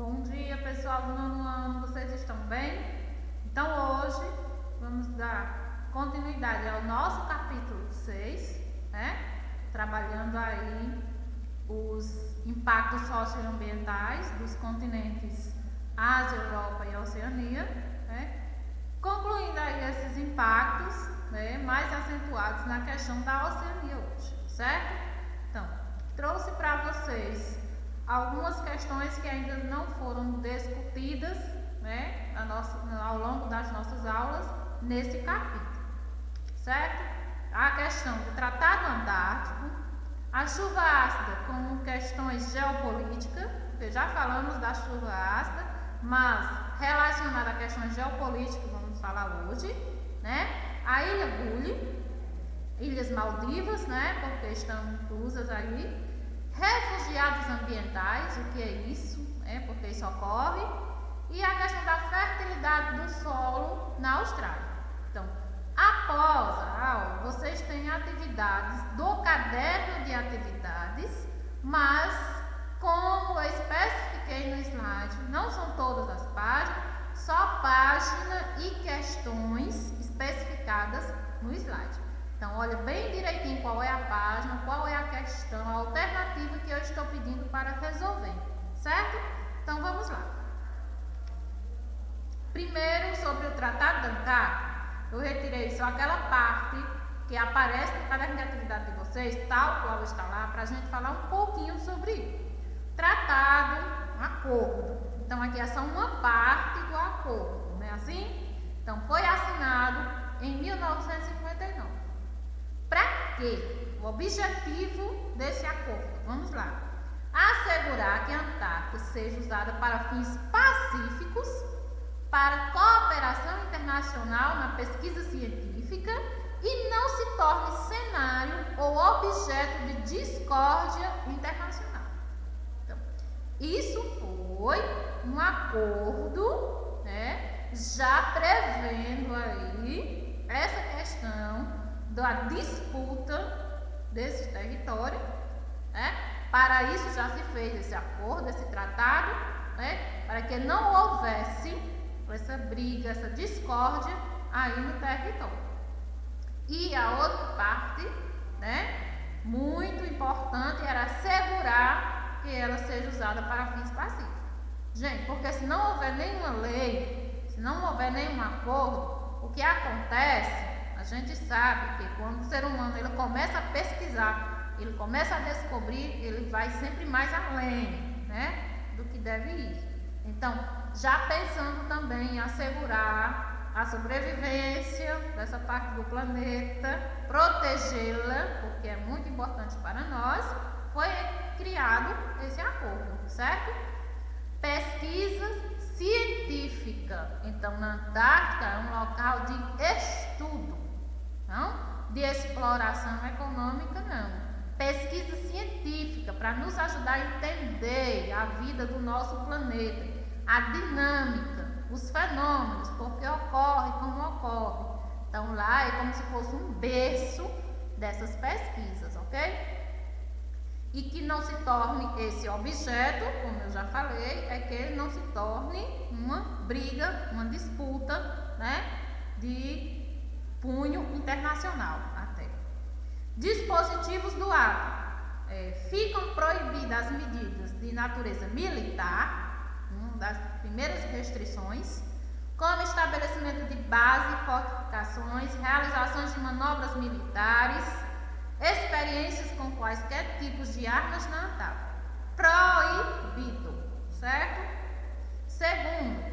Bom dia, pessoal do nono ano, vocês estão bem? Então hoje vamos dar continuidade ao nosso capítulo 6, né? Trabalhando aí os impactos socioambientais dos continentes Ásia, Europa e Oceania, né? Concluindo aí esses impactos, né, mais acentuados na questão da Oceania hoje, certo? Então, trouxe para vocês algumas questões que ainda não foram discutidas, né, ao longo das nossas aulas nesse capítulo, certo? A questão do Tratado Antártico, a chuva ácida como questões geopolíticas, porque já falamos da chuva ácida, mas relacionada a questões geopolíticas vamos falar hoje, né? A Ilha Gully, Ilhas Maldivas, né, porque estão inclusas aí. Refugiados ambientais, o que é isso, né, porque isso ocorre, e a questão da fertilidade do solo na Austrália. Então, após a aula, vocês têm atividades do caderno de atividades, mas como eu especifiquei no slide, não são todas as páginas, só página e questões especificadas no slide. Então, olha bem direitinho qual é a página, qual é a questão, a alternativa que eu estou pedindo para resolver, certo? Então, vamos lá. Primeiro, sobre o Tratado Antártico, eu retirei só aquela parte que aparece no caderno de atividade de vocês, tal qual está lá, para a gente falar um pouquinho sobre isso. Tratado, acordo. Então, aqui é só uma parte do acordo, não é assim? Então, foi assinado em 1959. Para quê? O objetivo desse acordo, vamos lá. Assegurar que a Antártica seja usada para fins pacíficos, para cooperação internacional na pesquisa científica e não se torne cenário ou objeto de discórdia internacional. Então, isso foi um acordo, né, já prevendo aí essa questão da disputa desse território, né? Para isso já se fez esse acordo, esse tratado, né? Para que não houvesse essa briga, essa discórdia aí no território. E a outra parte, né, muito importante, era assegurar que ela seja usada para fins pacíficos. Gente, porque se não houver nenhuma lei, se não houver nenhum acordo, o que acontece, a gente sabe que quando o ser humano ele começa a pesquisar, ele começa a descobrir, ele vai sempre mais além, né, do que deve ir. Então, já pensando também em assegurar a sobrevivência dessa parte do planeta, protegê-la, porque é muito importante para nós, foi criado esse acordo, certo? Pesquisa científica. Então, na Antártica é um local de estudo, não de exploração econômica, não. Pesquisa científica para nos ajudar a entender a vida do nosso planeta, a dinâmica, os fenômenos, porque ocorre como ocorre. Então, lá é como se fosse um berço dessas pesquisas, ok? E que não se torne esse objeto, como eu já falei, é que ele não se torne uma briga, uma disputa, né, de punho internacional até. Dispositivos do ato. Ficam proibidas as medidas de natureza militar, uma das primeiras restrições, como estabelecimento de base, fortificações, realizações de manobras militares, experiências com quaisquer tipos de armas na Antártica. Proibido, certo? Segundo,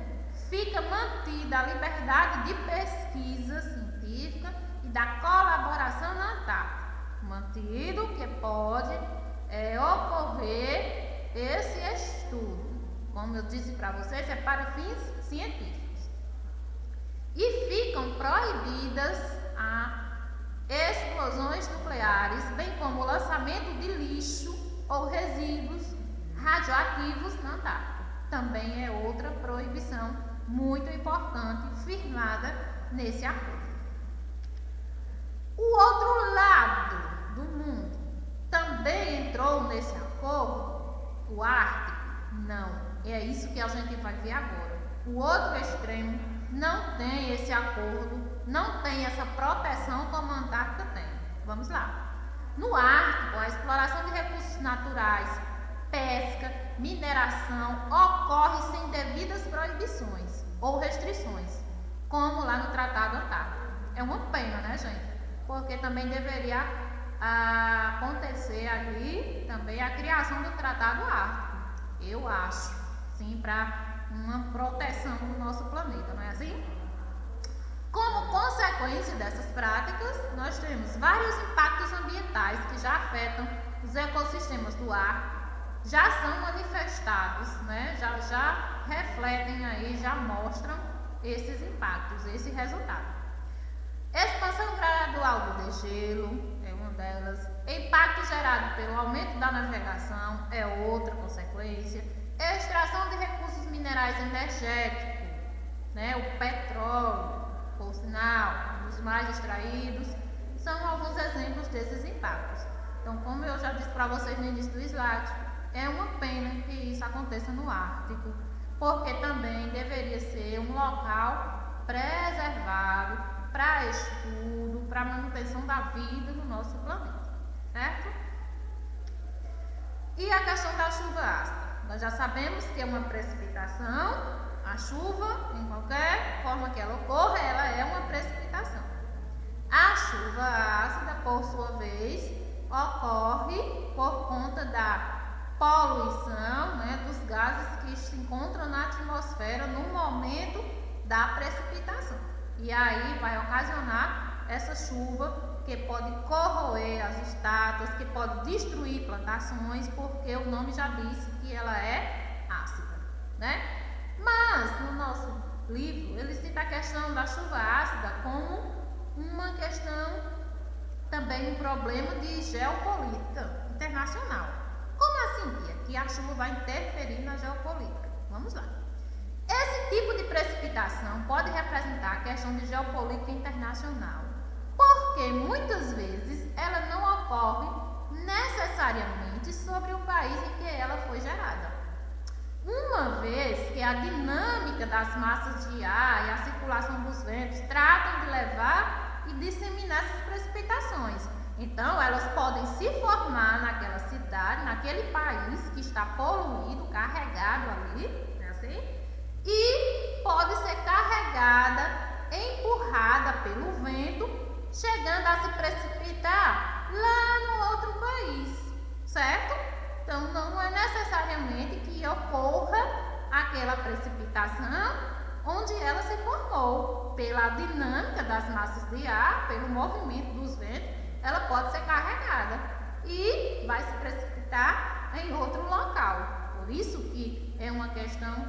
fica mantida a liberdade de pesquisa científica e da colaboração na Antártica. Mantido que pode ocorrer esse estudo. Como eu disse para vocês, é para fins científicos. E ficam proibidas explosões nucleares, bem como o lançamento de lixo ou resíduos radioativos na Antártica. Também é outra proibição muito importante firmada nesse acordo. O outro lado do mundo também entrou nesse acordo, o Ártico? Não. E é isso que a gente vai ver agora. O outro extremo não tem esse acordo, não tem essa proteção como a Antártica tem. Vamos lá. No Ártico, a exploração de recursos naturais, pesca, mineração ocorre sem devidas proibições ou restrições, como lá no Tratado Antártico. É uma pena, né, gente? Porque também deveria acontecer ali também a criação do Tratado Ártico. Eu acho, sim, para uma proteção do nosso planeta, não é assim? Como consequência dessas práticas, nós temos vários impactos ambientais que já afetam os ecossistemas do ar, já são manifestados, né? já refletem aí, já mostram esses impactos, esse resultado. Expansão gradual do degelo é uma delas. Impacto gerado pelo aumento da navegação é outra consequência. Extração de recursos minerais energéticos, né? O petróleo, por sinal, um dos mais extraídos, são alguns exemplos desses impactos. Então, como eu já disse para vocês no início do slide, é uma pena que isso aconteça no Ártico, porque também deveria ser um local preservado para estudo, para manutenção da vida no nosso planeta, certo? E a questão da chuva ácida. Nós já sabemos que é uma precipitação. A chuva, em qualquer forma que ela ocorra, ela é uma precipitação. A chuva ácida, por sua vez, ocorre por conta da poluição, né, dos gases que se encontram na atmosfera no momento da precipitação. E aí vai ocasionar essa chuva que pode corroer as estátuas, que pode destruir plantações, porque o nome já disse que ela é ácida, né? Mas no nosso livro ele cita a questão da chuva ácida como uma questão, também um problema de geopolítica internacional. Como assim, Pia? Que a chuva vai interferir na geopolítica? Vamos lá. Esse tipo de precipitação pode representar a questão de geopolítica internacional, porque muitas vezes ela não ocorre necessariamente sobre o país em que ela foi gerada. Uma vez que a dinâmica das massas de ar e a circulação dos ventos tratam de levar e disseminar essas precipitações. Então, elas podem se formar naquela cidade, naquele país que está poluído, carregado ali, né, assim? E pode ser carregada, empurrada pelo vento, chegando a se precipitar lá no outro país, certo? Então, não é necessariamente que ocorra aquela precipitação onde ela se formou. Pela dinâmica das massas de ar, pelo movimento dos ventos, ela pode ser carregada e vai se precipitar em outro local. Por isso que é uma questão,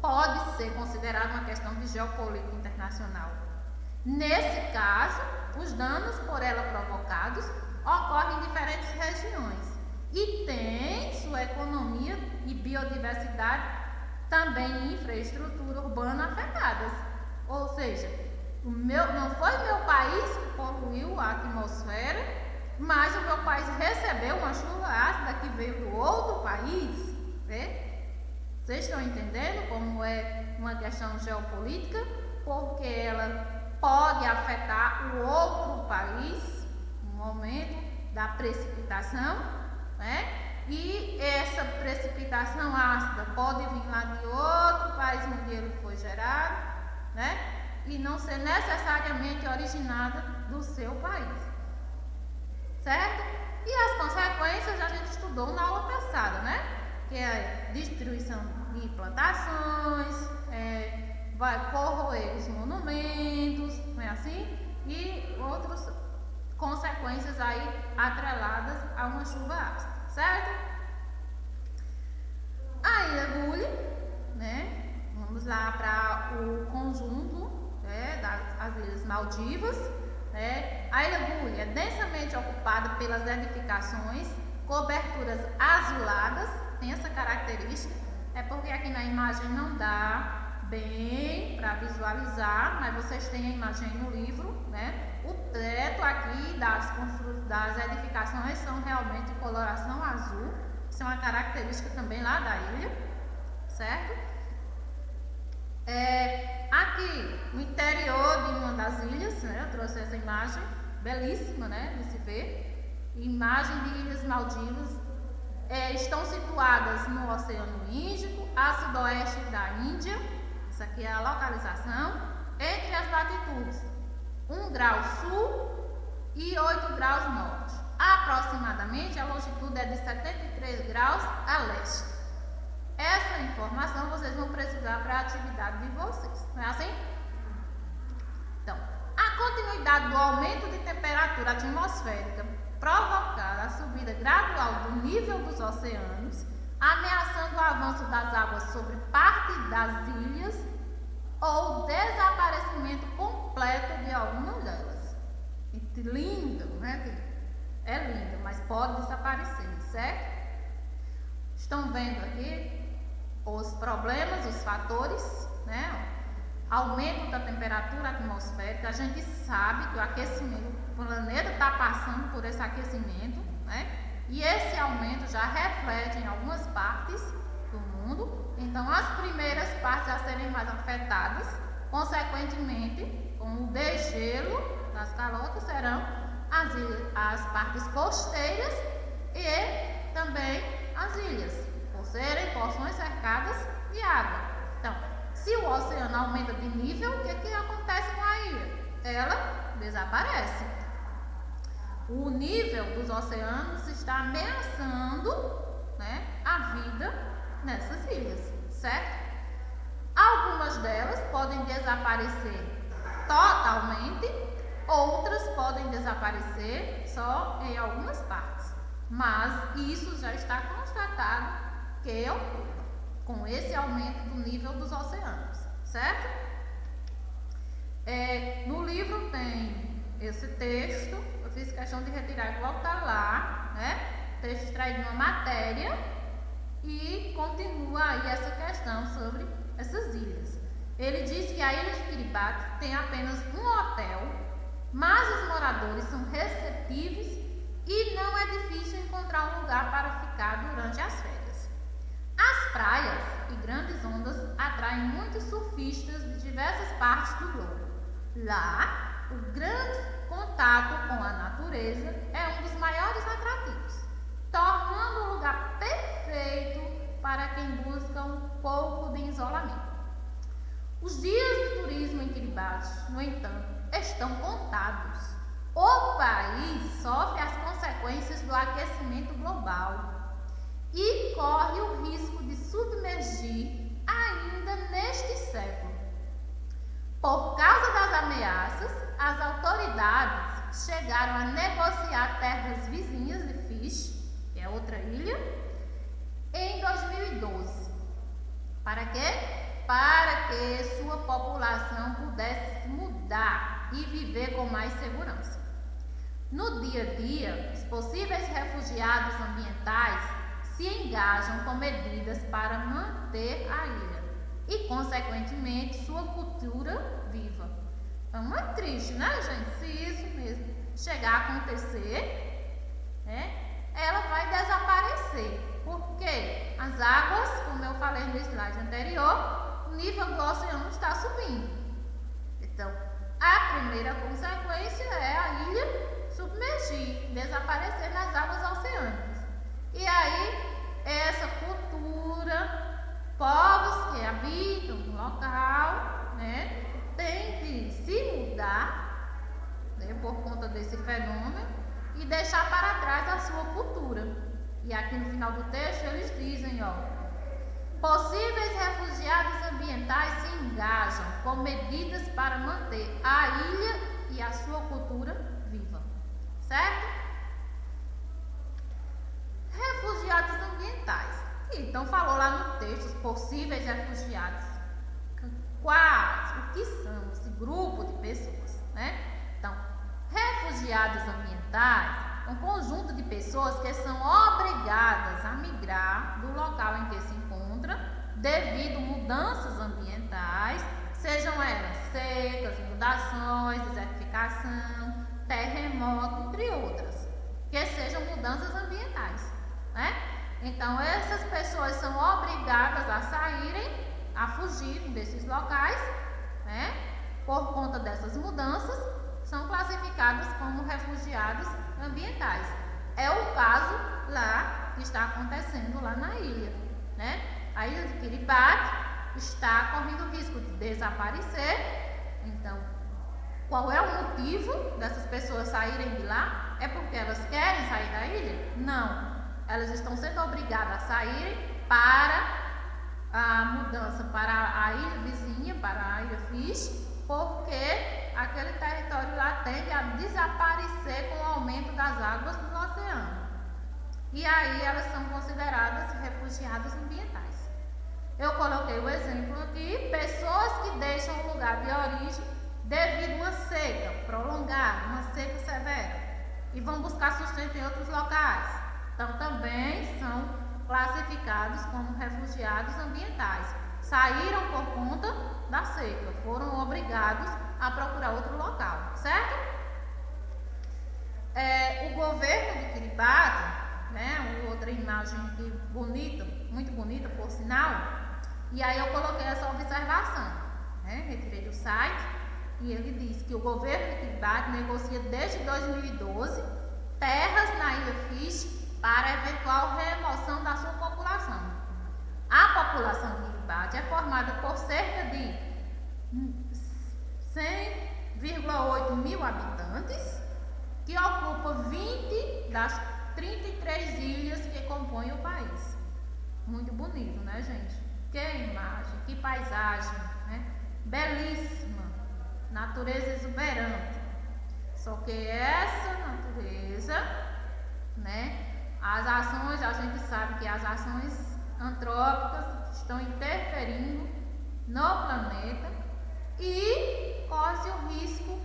pode ser considerada uma questão de geopolítica internacional. Nesse caso, os danos por ela provocados ocorrem em diferentes regiões e tem sua economia e biodiversidade, também infraestrutura urbana afetadas. Ou seja, não foi meu país que poluiu a atmosfera, mas o meu país recebeu uma chuva ácida que veio do outro país, né? Vocês estão entendendo como é uma questão geopolítica? Porque ela pode afetar o outro país no momento da precipitação, né? E essa precipitação ácida pode vir lá de outro país onde ele foi gerado, né? E não ser necessariamente originada do seu país, certo? E as consequências a gente estudou na aula passada, né? Que é a destruição de plantações, vai corroer os monumentos, não é assim? E outras consequências aí atreladas a uma chuva ácida, certo? A Ilha Gully, né? Vamos lá para o conjunto, né, das Ilhas Maldivas. Né? A Ilha Gully é densamente ocupada pelas edificações, coberturas azuladas, tem essa característica, é porque aqui na imagem não dá bem para visualizar, mas vocês têm a imagem no livro, né? O teto aqui das edificações são realmente de coloração azul, isso é uma característica também lá da ilha, certo? Aqui no interior de uma das ilhas, né, eu trouxe essa imagem belíssima, né, de se ver, imagem de Ilhas Maldivas, estão situadas no Oceano Índico, a sudoeste da Índia, essa aqui é a localização, entre as latitudes 1 grau sul e 8 graus norte. Aproximadamente a longitude é de 73 graus a leste. Essa informação vocês vão precisar para a atividade de vocês, não é assim? Então, a continuidade do aumento de temperatura atmosférica provocar a subida gradual do nível dos oceanos, ameaçando o avanço das águas sobre parte das ilhas ou desaparecimento completo de algumas delas. Lindo, né? É lindo, mas pode desaparecer, certo? Estão vendo aqui os problemas, os fatores, né? Aumento da temperatura atmosférica. A gente sabe que o aquecimento, o planeta está passando por esse aquecimento, né? E esse aumento já reflete em algumas partes do mundo. Então, as primeiras partes a serem mais afetadas, consequentemente, com o degelo das calotas, serão as partes costeiras e também as ilhas, por serem porções cercadas de água. Então, se o oceano aumenta de nível, o que acontece com a ilha? Ela desaparece. O nível dos oceanos está ameaçando, né, a vida nessas ilhas, certo? Algumas delas podem desaparecer totalmente, outras podem desaparecer só em algumas partes, mas isso já está constatado que ocorre com esse aumento do nível dos oceanos, certo? No livro tem esse texto, eu fiz questão de retirar e voltar lá, né? Texto extraído de uma matéria e continua aí essa questão sobre essas ilhas. Ele diz que a ilha de Kiribati tem apenas um hotel, mas os moradores são receptivos e não é difícil encontrar um lugar para ficar durante as férias. As praias e grandes ondas atraem muitos surfistas de diversas partes do globo. Lá, o grande contato com a natureza é um dos maiores atrativos, tornando o lugar perfeito para quem busca um pouco de isolamento. Os dias de turismo em Kiribati, no entanto, estão contados. O país sofre as consequências do aquecimento global e corre o risco de submergir ainda neste século. Por causa das ameaças, as autoridades chegaram a negociar terras vizinhas de Fish, que é outra ilha, em 2012. Para quê? Para que sua população pudesse mudar e viver com mais segurança. No dia a dia, os possíveis refugiados ambientais se engajam com medidas para manter a ilha e, consequentemente, sua cultura viva. Então, é triste, né, gente? Se isso mesmo chegar a acontecer, né, ela vai desaparecer. Porque as águas, como eu falei no slide anterior, o nível do oceano está subindo. Então, a primeira consequência é a ilha submergir, desaparecer nas águas oceânicas. E aí, essa cultura, povos que habitam no local, né, tem que se mudar, né, por conta desse fenômeno e deixar para trás a sua cultura. E aqui no final do texto eles dizem, ó, possíveis refugiados ambientais se engajam com medidas para manter a ilha e a sua cultura viva, certo? Refugiados ambientais. Então falou lá no texto os possíveis refugiados. Quais? O que são esse grupo de pessoas, né? Então, refugiados ambientais, um conjunto de pessoas que são obrigadas a migrar do local em que se encontra devido a mudanças ambientais, sejam elas secas, inundações, desertificação, terremoto, entre outras, que sejam mudanças ambientais, né? Então, essas pessoas são obrigadas a saírem, a fugir desses locais, né? Por conta dessas mudanças, são classificados como refugiados ambientais. É o caso lá que está acontecendo lá na ilha, né? A ilha de Kiribati está correndo risco de desaparecer. Então, qual é o motivo dessas pessoas saírem de lá? É porque elas querem sair da ilha? Não. Elas estão sendo obrigadas a saírem para a mudança para a ilha vizinha, para a ilha Fish, porque aquele território lá tende a desaparecer com o aumento das águas do oceano. E aí elas são consideradas refugiadas ambientais. Eu coloquei o exemplo aqui, pessoas que deixam o lugar de origem devido a uma seca prolongada, uma seca severa, e vão buscar sustento em outros locais. Então também são classificados como refugiados ambientais. Saíram por conta da seca, foram obrigados a procurar outro local, certo? O governo de Kiribati, né, outra imagem aqui bonita, muito bonita por sinal, e aí eu coloquei essa observação, né, retirei do site, e ele diz que o governo de Kiribati negocia desde 2012 terras na ilha Fish para eventual remoção da sua população. A população de Kiribati é formada por cerca de 100,8 mil habitantes, que ocupa 20 das 33 ilhas que compõem o país. Muito bonito, né, gente? Que imagem, que paisagem, né? Belíssima, natureza exuberante. Só que essa natureza, né? As ações, a gente sabe que as ações antrópicas estão interferindo no planeta e corre o risco,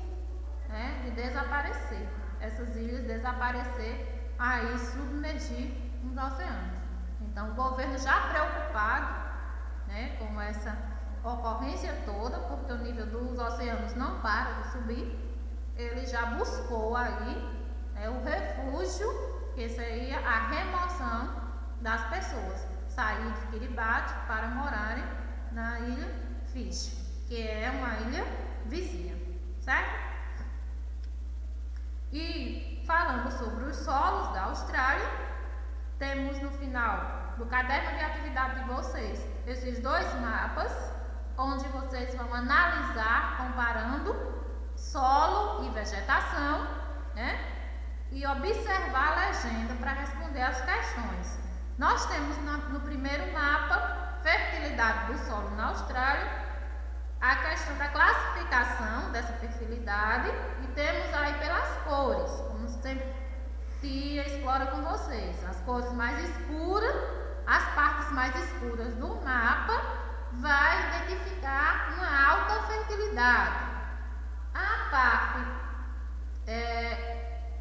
né, de desaparecer, essas ilhas desaparecer, aí submergir nos oceanos. Então o governo já preocupado, né, com essa ocorrência toda, porque o nível dos oceanos não para de subir, ele já buscou aí, né, o refúgio, que seria a remoção das pessoas, sair de Kiribati para morarem na ilha Fish, que é uma ilha vizinha, certo? E falando sobre os solos da Austrália, temos no final do caderno de atividade de vocês esses dois mapas, onde vocês vão analisar comparando solo e vegetação, né? E observar a legenda para responder as questões. Nós temos no primeiro mapa, fertilidade do solo na Austrália, a questão da classificação dessa fertilidade, e temos aí pelas cores, como sempre Tia explora com vocês, as cores mais escuras, as partes mais escuras do mapa vai identificar uma alta fertilidade. A parte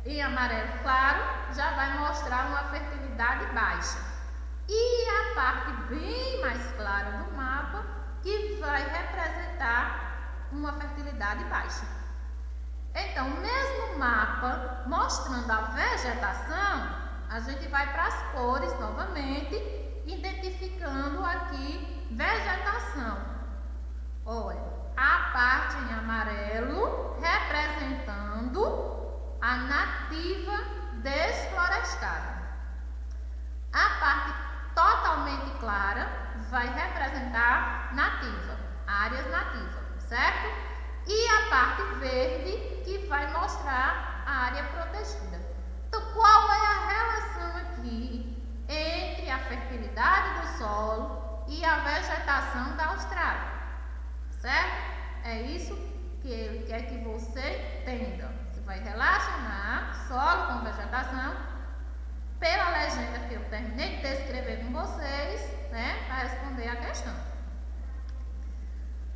em amarelo claro já vai mostrar uma fertilidade baixa, e a parte bem mais clara do mapa que vai representar uma fertilidade baixa. Então, mesmo mapa mostrando a vegetação, a gente vai para as cores novamente, identificando aqui vegetação. Olha, a parte em amarelo representando a nativa desflorestada. A parte totalmente clara vai representar nativa, áreas nativas, certo? E a parte verde que vai mostrar a área protegida. Então, qual é a relação aqui entre a fertilidade do solo e a vegetação da Austrália? Certo? É isso que ele quer que você entenda. Você vai relacionar solo com vegetação pela legenda que eu terminei de descrever com vocês, né, para responder a questão.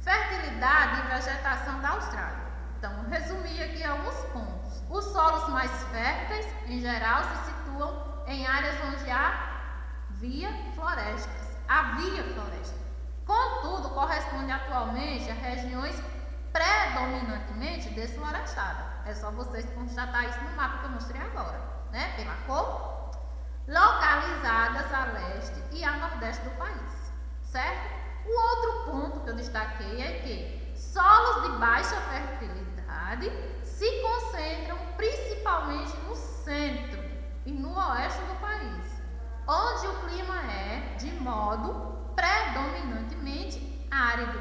Fertilidade e vegetação da Austrália. Então, resumir aqui alguns pontos. Os solos mais férteis, em geral, se situam em áreas onde havia florestas. Contudo, corresponde atualmente a regiões predominantemente desflorestadas. É só vocês constatar isso no mapa que eu mostrei agora, né? Pela cor. Localizadas a nordeste do país, certo? O outro ponto que eu destaquei é que solos de baixa fertilidade se concentram principalmente no centro e no oeste do país, onde o clima é de modo predominantemente árido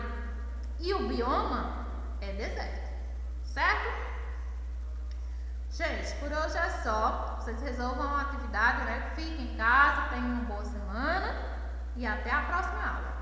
e o bioma é deserto, certo? Gente, por hoje é só. Vocês resolvam a atividade, né? Fiquem em casa, tenham uma boa semana e até a próxima aula.